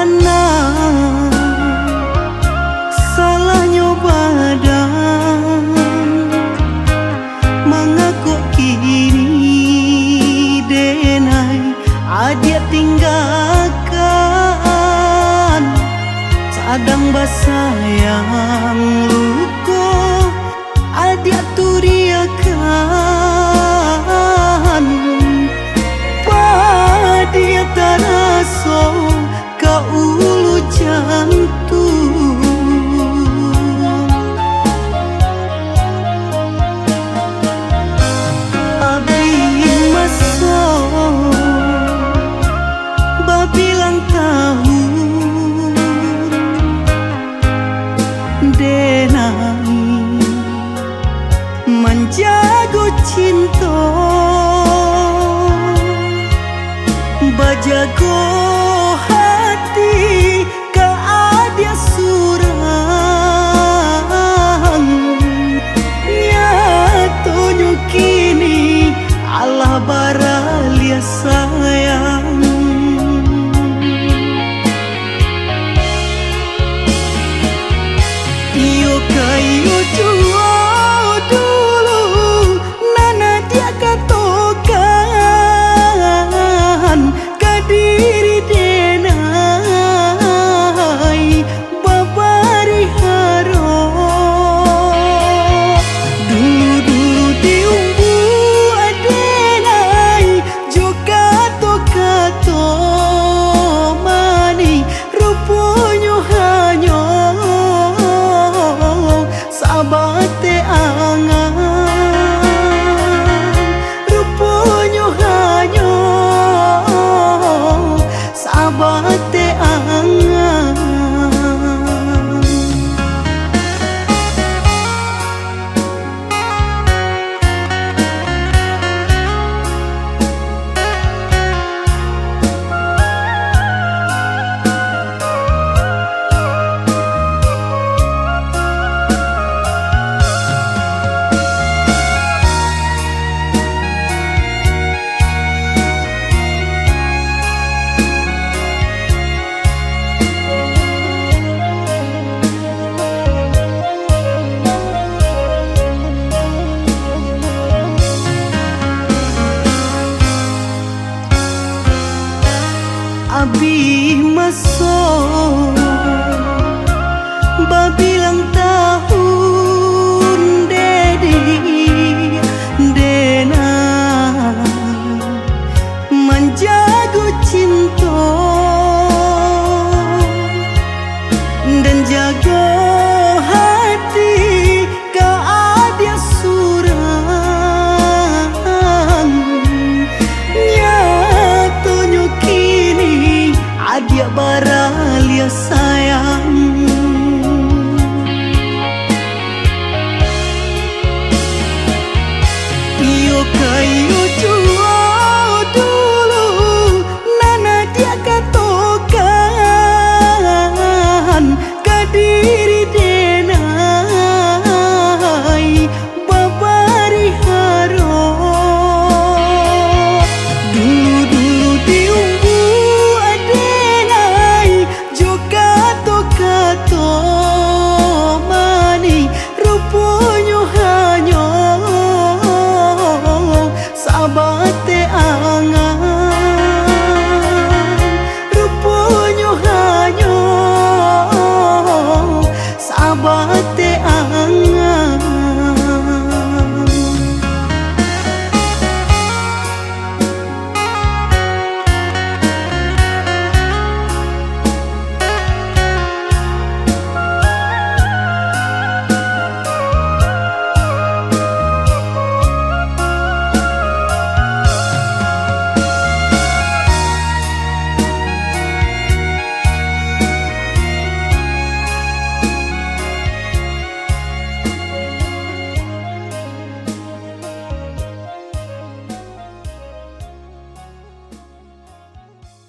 mana salahnya badan mengaku kini denai adia tinggalkan sadang basayang luko adia turiakan padia taraso ka ulu jantung abi maso babilang tahun denai menjago cinta bajago hati ka adia surang nyatonyo kini Allah baralia sayang iyo kayo jua dulu nana dia katokan kadiri denai babari haro dulu diumbu adenai joka to mani rupunyo hanyo sabate angan rupunyo hanyo sabate angan abi maso babilang tahun dedi dena manja